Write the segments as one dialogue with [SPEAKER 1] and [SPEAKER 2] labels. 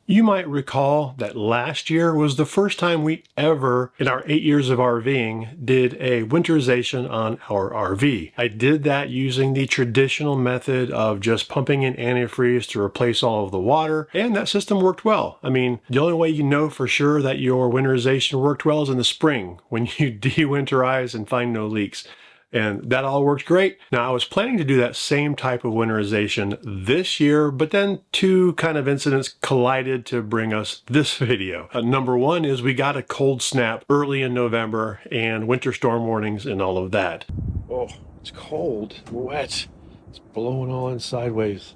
[SPEAKER 1] You might recall that last year was the first time we ever, in our 8 years of RVing, did a winterization on our RV. I did that using the traditional method of just pumping in antifreeze to replace all of the water, and that system worked well. I mean, the only way you know for sure that your winterization worked well is in the spring, when you de-winterize and find no leaks. And that all worked great. Now, I was planning to do that same type of winterization this year, but then two kind of incidents collided to bring us this video. Number one is we got a cold snap early in November and winter storm warnings and all of that. Oh, it's cold, wet. It's blowing all in sideways.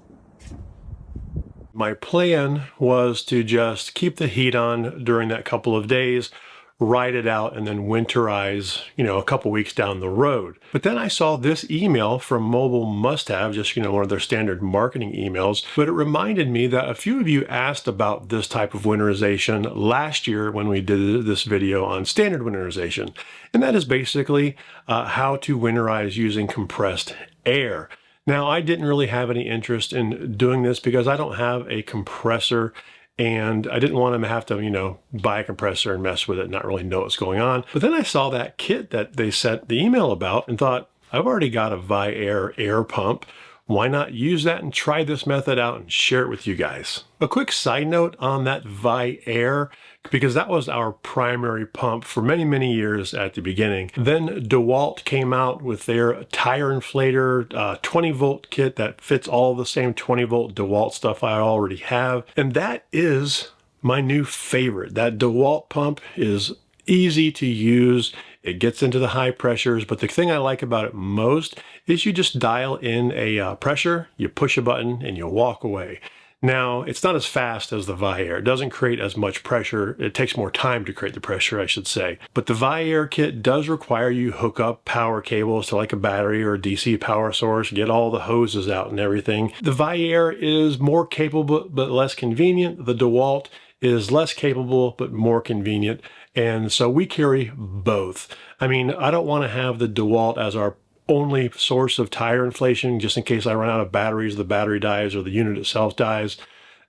[SPEAKER 1] My plan was to just keep the heat on during that couple of days, ride it out, and then winterize, a couple weeks down the road. But then I saw this email from Mobile Must Have, just, one of their standard marketing emails, but it reminded me that a few of you asked about this type of winterization last year when we did this video on standard winterization. And that is basically how to winterize using compressed air. Now, I didn't really have any interest in doing this because I don't have a compressor, and I didn't want to have to, buy a compressor and mess with it and not really know what's going on. But then I saw that kit that they sent the email about and thought, I've already got a Viair air pump. Why not use that and try this method out and share it with you guys? A quick side note on that Viair, because that was our primary pump for many, many years at the beginning. Then DeWalt came out with their tire inflator 20 volt kit that fits all the same 20 volt DeWalt stuff I already have. And that is my new favorite. That DeWalt pump is easy to use. It gets into the high pressures, but the thing I like about it most is you just dial in a pressure, you push a button, and you walk away. Now, it's not as fast as the Viair. It doesn't create as much pressure. It takes more time to create the pressure, I should say. But the Viair kit does require you hook up power cables to like a battery or a DC power source, get all the hoses out and everything. The Viair is more capable but less convenient. The DeWalt is less capable but more convenient. And so we carry both. I mean, I don't want to have the DeWalt as our only source of tire inflation just in case I run out of batteries, the battery dies, or the unit itself dies.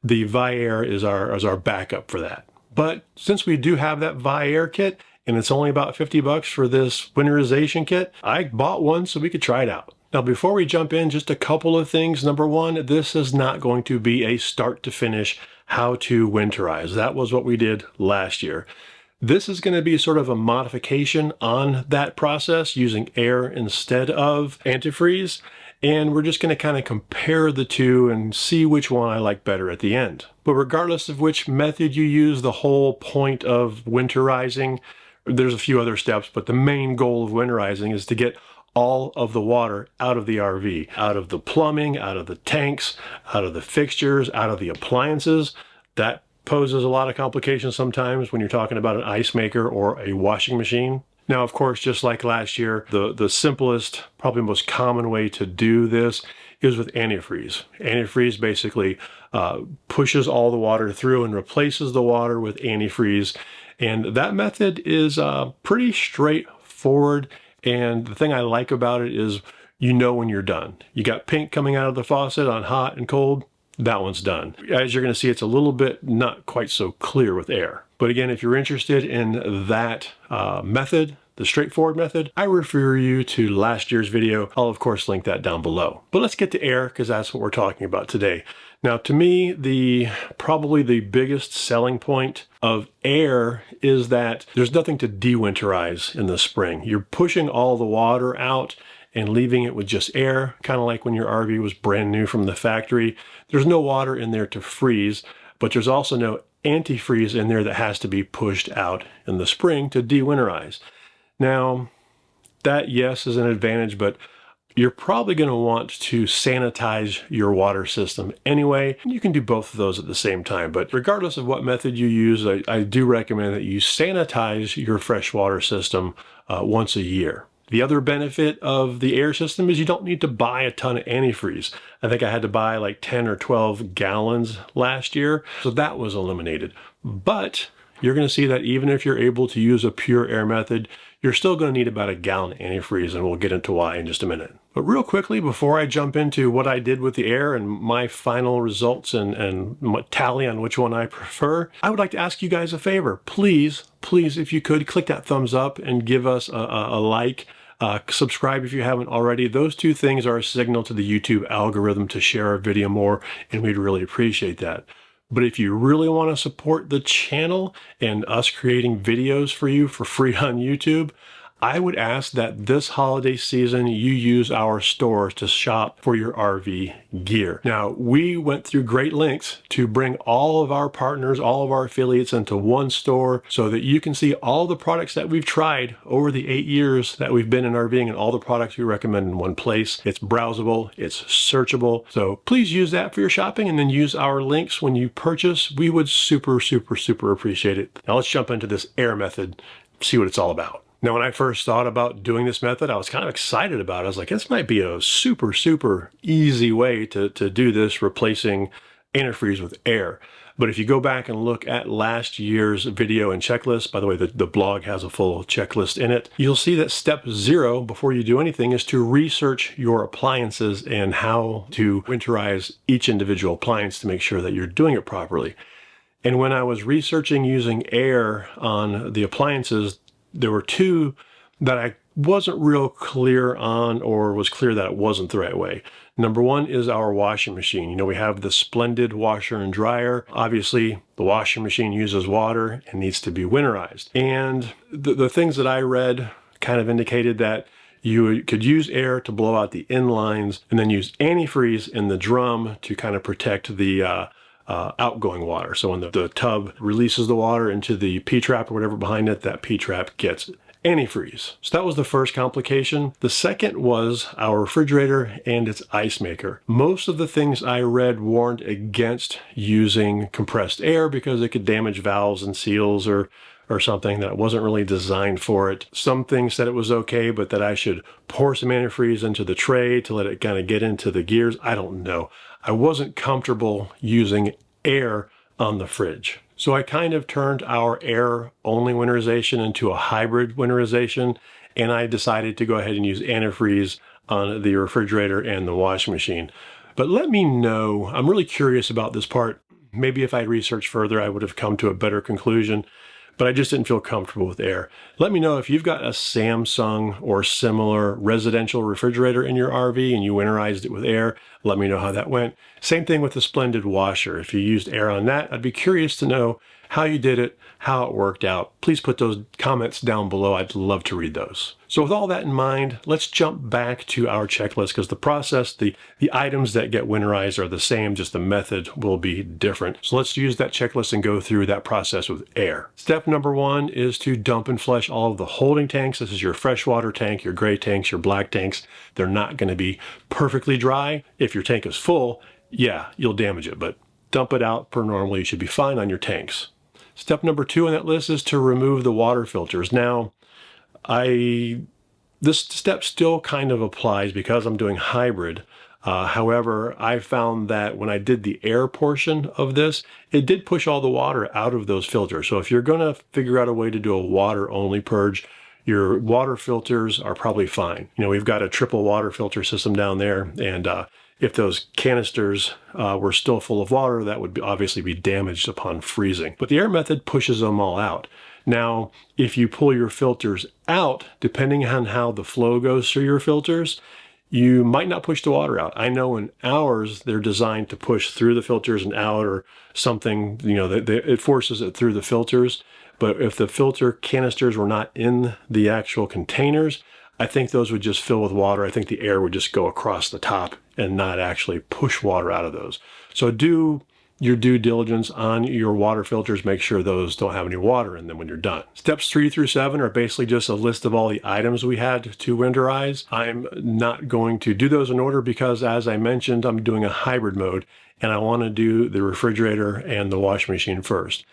[SPEAKER 1] The Viair is our backup for that. But since we do have that Viair kit, and it's only about 50 bucks for this winterization kit, I bought one so we could try it out. Now, before we jump in, just a couple of things. Number one, this is not going to be a start to finish how to winterize. That was what we did last year. This is going to be sort of a modification on that process using air instead of antifreeze. And we're just going to kind of compare the two and see which one I like better at the end. But regardless of which method you use, the whole point of winterizing, there's a few other steps, but the main goal of winterizing is to get all of the water out of the RV, out of the plumbing, out of the tanks, out of the fixtures, out of the appliances. That poses a lot of complications sometimes when you're talking about an ice maker or a washing machine. Now, of course, just like last year, the simplest, probably most common way to do this is with antifreeze. Antifreeze basically pushes all the water through and replaces the water with antifreeze. And that method is pretty straightforward. And the thing I like about it is when you're done. You got pink coming out of the faucet on hot and cold. That one's done. As you're going to see, it's a little bit not quite so clear with air. But again, if you're interested in that method, the straightforward method, I refer you to last year's video. I'll of course link that down below. But let's get to air because that's what we're talking about today. Now, to me, probably the biggest selling point of air is that there's nothing to de-winterize in the spring. You're pushing all the water out and leaving it with just air, kind of like when your RV was brand new from the factory. There's no water in there to freeze, but there's also no antifreeze in there that has to be pushed out in the spring to de-winterize. Now, that, yes, is an advantage, but you're probably going to want to sanitize your water system anyway. You can do both of those at the same time, but regardless of what method you use, I do recommend that you sanitize your freshwater system once a year. The other benefit of the air system is you don't need to buy a ton of antifreeze. I think I had to buy like 10 or 12 gallons last year, so that was eliminated. But you're going to see that even if you're able to use a pure air method, you're still going to need about a gallon of antifreeze, and we'll get into why in just a minute. But real quickly, before I jump into what I did with the air and my final results and tally on which one I prefer, I would like to ask you guys a favor. Please, if you could, click that thumbs up and give us a like. Subscribe if you haven't already. Those two things are a signal to the YouTube algorithm to share our video more, and we'd really appreciate that. But if you really want to support the channel and us creating videos for you for free on YouTube, I would ask that this holiday season you use our store to shop for your RV gear. Now, we went through great lengths to bring all of our partners, all of our affiliates into one store so that you can see all the products that we've tried over the 8 years that we've been in RVing and all the products we recommend in one place. It's browsable, it's searchable. So please use that for your shopping and then use our links when you purchase. We would super appreciate it. Now let's jump into this air method, see what it's all about. Now, when I first thought about doing this method, I was kind of excited about it. I was like, this might be a super easy way to do this, replacing antifreeze with air. But if you go back and look at last year's video and checklist, by the way, the blog has a full checklist in it, you'll see that step 0 before you do anything is to research your appliances and how to winterize each individual appliance to make sure that you're doing it properly. And when I was researching using air on the appliances, there were two that I wasn't real clear on, or was clear that it wasn't the right way. Number one is our washing machine. You know, we have the Splendid washer and dryer. Obviously, the washing machine uses water and needs to be winterized. And the things that I read kind of indicated that you could use air to blow out the inlines and then use antifreeze in the drum to kind of protect the outgoing water. So when the tub releases the water into the P-trap or whatever behind it, that P-trap gets antifreeze. So that was the first complication. The second was our refrigerator and its ice maker. Most of the things I read warned against using compressed air because it could damage valves and seals or something that wasn't really designed for it. Some things said it was okay, but that I should pour some antifreeze into the tray to let it kind of get into the gears. I don't know. I wasn't comfortable using air on the fridge. So I kind of turned our air-only winterization into a hybrid winterization, and I decided to go ahead and use antifreeze on the refrigerator and the washing machine. But let me know, I'm really curious about this part. Maybe if I'd researched further, I would have come to a better conclusion, but I just didn't feel comfortable with air. Let me know if you've got a Samsung or similar residential refrigerator in your RV and you winterized it with air. Let me know how that went. Same thing with the Splendid washer. If you used air on that, I'd be curious to know how you did it, how it worked out. Please put those comments down below. I'd love to read those. So with all that in mind, let's jump back to our checklist because the process, the items that get winterized are the same, just the method will be different. So let's use that checklist and go through that process with air. Step number 1 is to dump and flush all of the holding tanks. This is your freshwater tank, your gray tanks, your black tanks. They're not going to be perfectly dry. If your tank is full, yeah, you'll damage it, but dump it out per normal. You should be fine on your tanks. Step number 2 on that list is to remove the water filters. Now, this step still kind of applies because I'm doing hybrid. However, I found that when I did the air portion of this, it did push all the water out of those filters. So if you're going to figure out a way to do a water-only purge, your water filters are probably fine. You know, we've got a triple water filter system down there, and if those canisters were still full of water, that would obviously be damaged upon freezing. But the air method pushes them all out. Now, if you pull your filters out, depending on how the flow goes through your filters, you might not push the water out. I know in ours, they're designed to push through the filters and out or something, you know, it forces it through the filters. But if the filter canisters were not in the actual containers, I think those would just fill with water. I think the air would just go across the top and not actually push water out of those. So do your due diligence on your water filters. Make sure those don't have any water in them when you're done. Steps 3 through 7 are basically just a list of all the items we had to winterize. I'm not going to do those in order because, as I mentioned, I'm doing a hybrid mode and I want to do the refrigerator and the washing machine first.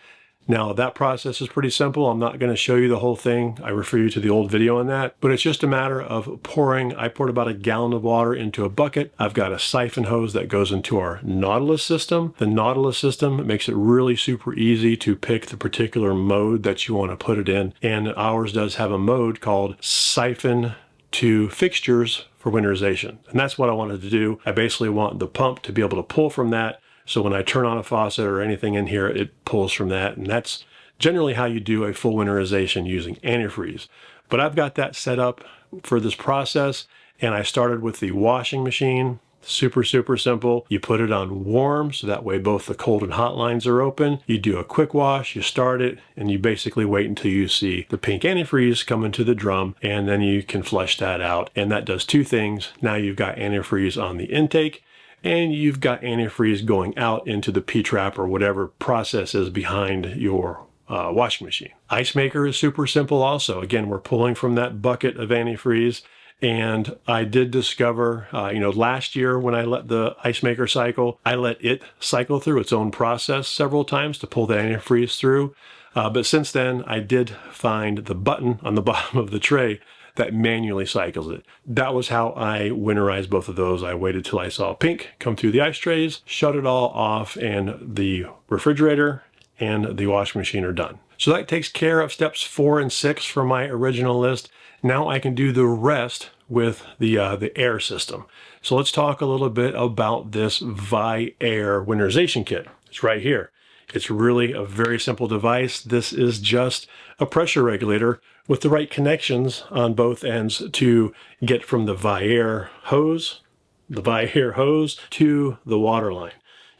[SPEAKER 1] Now, that process is pretty simple. I'm not going to show you the whole thing. I refer you to the old video on that, but it's just a matter of pouring. I poured about 1 gallon of water into a bucket. I've got a siphon hose that goes into our Nautilus system. The Nautilus system makes it really super easy to pick the particular mode that you want to put it in. And ours does have a mode called siphon to fixtures for winterization. And that's what I wanted to do. I basically want the pump to be able to pull from that. So when I turn on a faucet or anything in here, it pulls from that. And that's generally how you do a full winterization using antifreeze. But I've got that set up for this process. And I started with the washing machine. Super, super simple. You put it on warm, so that way both the cold and hot lines are open. You do a quick wash, you start it, and you basically wait until you see the pink antifreeze come into the drum, and then you can flush that out. And that does two things. Now you've got antifreeze on the intake, and you've got antifreeze going out into the P-trap or whatever process is behind your washing machine. Ice maker is super simple also. Again, we're pulling from that bucket of antifreeze. And I did discover, last year when I let the ice maker cycle, I let it cycle through its own process several times to pull the antifreeze through. But since then, I did find the button on the bottom of the tray that manually cycles it. That was how I winterized both of those. I waited till I saw pink come through the ice trays, shut it all off, and the refrigerator and the washing machine are done. So that takes care of steps 4 and 6 from my original list. Now I can do the rest with the air system. So let's talk a little bit about this Viair Winterization Kit. It's right here. It's really a very simple device. This is just a pressure regulator with the right connections on both ends to get from the Viair hose to the water line.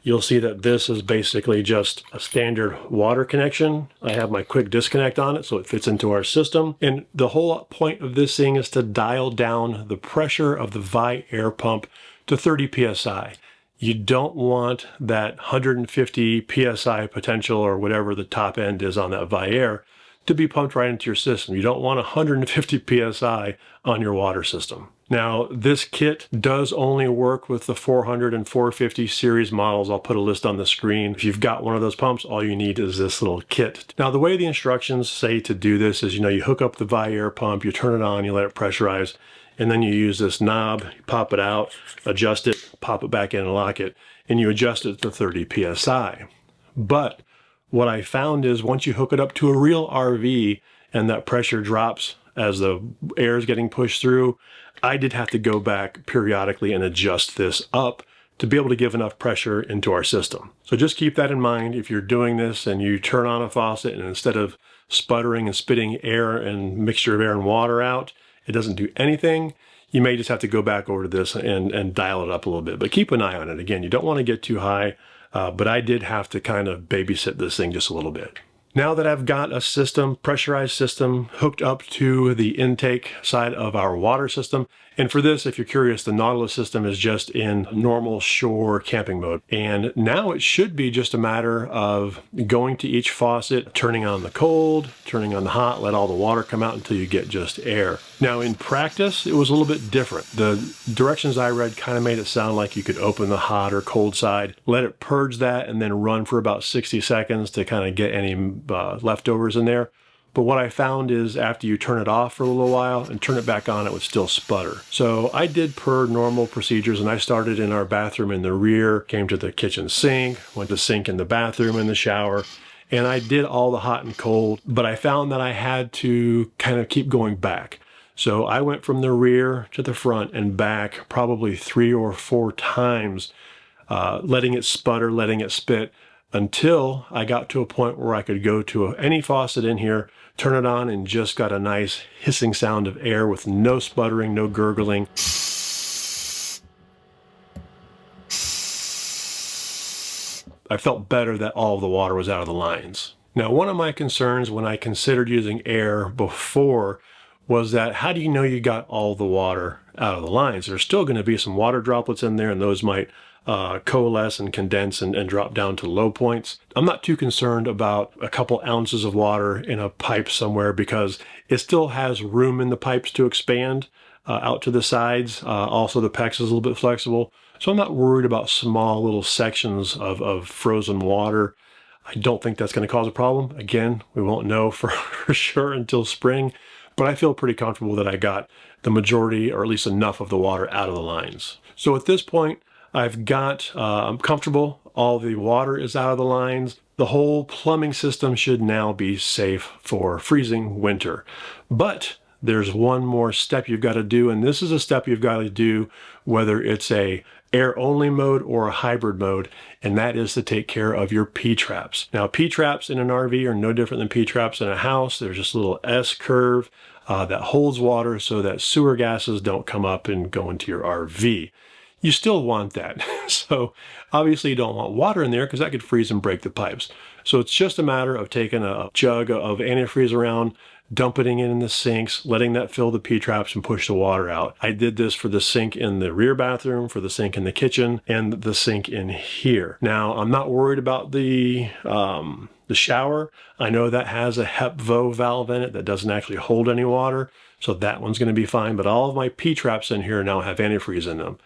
[SPEAKER 1] You'll see that this is basically just a standard water connection. I have my quick disconnect on it so it fits into our system. And the whole point of this thing is to dial down the pressure of the Viair pump to 30 psi. You don't want that 150 psi potential or whatever the top end is on that Viair to be pumped right into your system. You don't want 150 psi on your water system. Now, this kit does only work with the 400 and 450 series models. I'll put a list on the screen. If you've got one of those pumps, all you need is this little kit. Now, the way the instructions say to do this is, you hook up the Viair pump, you turn it on, you let it pressurize, and then you use this knob, you pop it out, adjust it, pop it back in and lock it, and you adjust it to 30 psi. But what I found is once you hook it up to a real RV and that pressure drops as the air is getting pushed through, I did have to go back periodically and adjust this up to be able to give enough pressure into our system. So just keep that in mind if you're doing this and you turn on a faucet and instead of sputtering and spitting air and mixture of air and water out, it doesn't do anything. You may just have to go back over to this and dial it up a little bit, but keep an eye on it. Again, you don't want to get too high, but I did have to kind of babysit this thing just a little bit. Now that I've got a system, pressurized system, hooked up to the intake side of our water system, and for this, if you're curious, the Nautilus system is just in normal shore camping mode. And now it should be just a matter of going to each faucet, turning on the cold, turning on the hot, let all the water come out until you get just air. Now in practice, it was a little bit different. The directions I read kind of made it sound like you could open the hot or cold side, let it purge that, and then run for about 60 seconds to kind of get any leftovers in there. But what I found is after you turn it off for a little while and turn it back on, it would still sputter. So I did per normal procedures, and I started in our bathroom in the rear, came to the kitchen sink, went to sink in the bathroom in the shower, and I did all the hot and cold, but I found that I had to kind of keep going back. So I went from the rear to the front and back probably 3 or 4 times, letting it sputter, letting it spit, until I got to a point where I could go to any faucet in here, turn it on, and just got a nice hissing sound of air with no sputtering, no gurgling. I felt better that all of the water was out of the lines. Now, one of my concerns when I considered using air before was that how do you know you got all the water out of the lines? There's still going to be some water droplets in there, and those might coalesce and condense and drop down to low points. I'm not too concerned about a couple ounces of water in a pipe somewhere because it still has room in the pipes to expand out to the sides. Also, the PEX is a little bit flexible. So I'm not worried about small little sections of frozen water. I don't think that's going to cause a problem. Again, we won't know for sure until spring, but I feel pretty comfortable that I got the majority or at least enough of the water out of the lines. So at this point, I've got, I'm comfortable, all the water is out of the lines. The whole plumbing system should now be safe for freezing winter. But there's one more step you've got to do, and this is a step you've got to do whether it's a air-only mode or a hybrid mode, and that is to take care of your P-traps. Now, P-traps in an RV are no different than P-traps in a house. There's just a little S-curve that holds water so that sewer gases don't come up and go into your RV. You still want that. So obviously you don't want water in there because that could freeze and break the pipes. So it's just a matter of taking a jug of antifreeze around, dumping it in the sinks, letting that fill the P-traps and push the water out. I did this for the sink in the rear bathroom, for the sink in the kitchen, and the sink in here. Now, I'm not worried about the shower. I know that has a HEPVO valve in it that doesn't actually hold any water, so that one's going to be fine. But all of my P-traps in here now have antifreeze in them.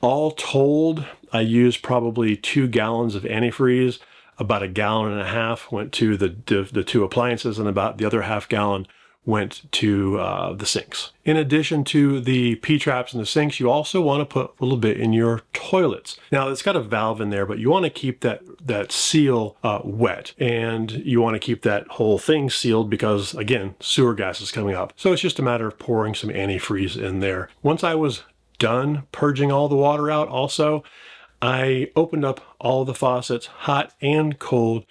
[SPEAKER 1] All told, I used probably 2 gallons of antifreeze. About 1.5 gallons went to the 2 appliances, and about the other half gallon went to the sinks. In addition to the P-traps in the sinks, you also want to put a little bit in your toilets. Now, it's got a valve in there, but you want to keep that seal wet, and you want to keep that whole thing sealed because, again, sewer gas is coming up. So it's just a matter of pouring some antifreeze in there. Once I was done purging all the water out also, I opened up all the faucets, hot and cold,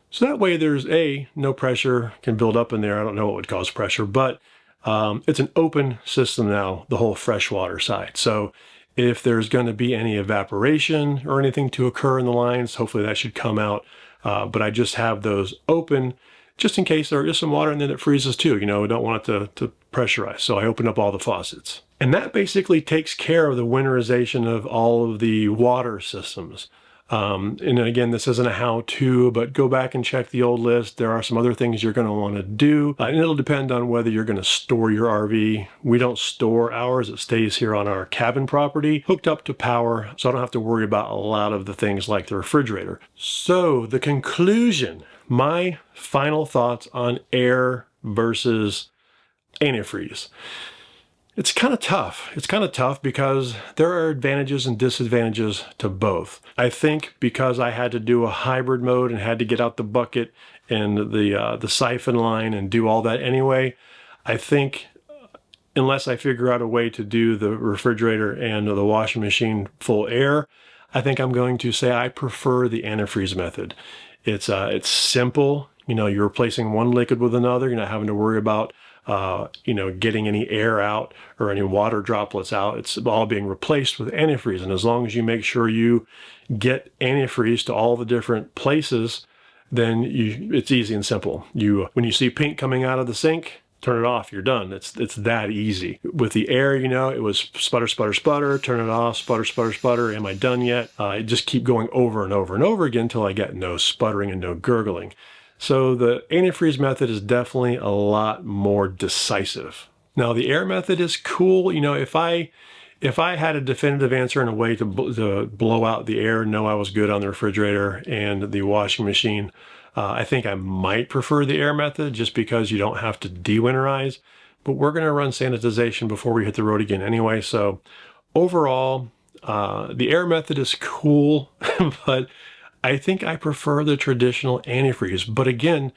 [SPEAKER 1] so that way there's no pressure can build up in there. I don't know what would cause pressure, but it's an open system now, the whole freshwater side. So if there's going to be any evaporation or anything to occur in the lines, hopefully that should come out. But I just have those open just in case there is some water in there that freezes too. You know, we don't want it to pressurize. So I open up all the faucets. And that basically takes care of the winterization of all of the water systems. And again, this isn't a how-to, but go back and check the old list. There are some other things you're going to want to do, and it'll depend on whether you're going to store your RV. We don't store ours. It stays here on our cabin property, hooked up to power, so I don't have to worry about a lot of the things like the refrigerator. So the conclusion, my final thoughts on air versus antifreeze. It's kind of tough. It's kind of tough because there are advantages and disadvantages to both. I think because I had to do a hybrid mode and had to get out the bucket and the siphon line and do all that anyway, I think unless I figure out a way to do the refrigerator and the washing machine full air, I think I'm going to say I prefer the antifreeze method. It's simple. You know, you're replacing one liquid with another. You're not having to worry about getting any air out or any water droplets out. It's all being replaced with antifreeze. And as long as you make sure you get antifreeze to all the different places, then it's easy and simple. When you see pink coming out of the sink, turn it off, you're done. It's that easy. With the air, it was sputter, sputter, sputter, turn it off, sputter, sputter, sputter. Am I done yet? I just keep going over and over and over again until I get no sputtering and no gurgling. So the antifreeze method is definitely a lot more decisive. Now the air method is cool. You know, if I had a definitive answer and a way to blow out the air and know I was good on the refrigerator and the washing machine, I think I might prefer the air method just because you don't have to de-winterize. But we're going to run sanitization before we hit the road again anyway. So overall, the air method is cool, but I think I prefer the traditional antifreeze. But again,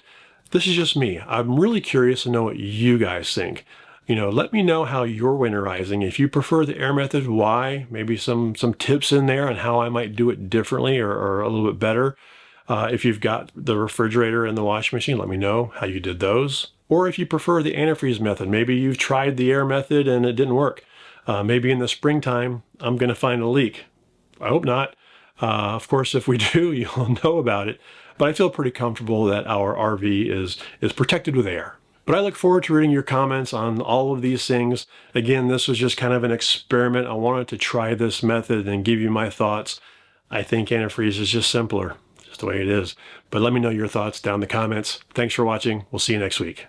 [SPEAKER 1] this is just me. I'm really curious to know what you guys think. You know, let me know how you're winterizing. If you prefer the air method, why? Maybe some tips in there on how I might do it differently or a little bit better. If you've got the refrigerator and the washing machine, let me know how you did those. Or if you prefer the antifreeze method, maybe you've tried the air method and it didn't work. Maybe in the springtime, I'm going to find a leak. I hope not. Of course, if we do, you'll know about it. But I feel pretty comfortable that our RV is protected with air. But I look forward to reading your comments on all of these things. Again, this was just kind of an experiment. I wanted to try this method and give you my thoughts. I think antifreeze is just simpler, just the way it is. But let me know your thoughts down in the comments. Thanks for watching. We'll see you next week.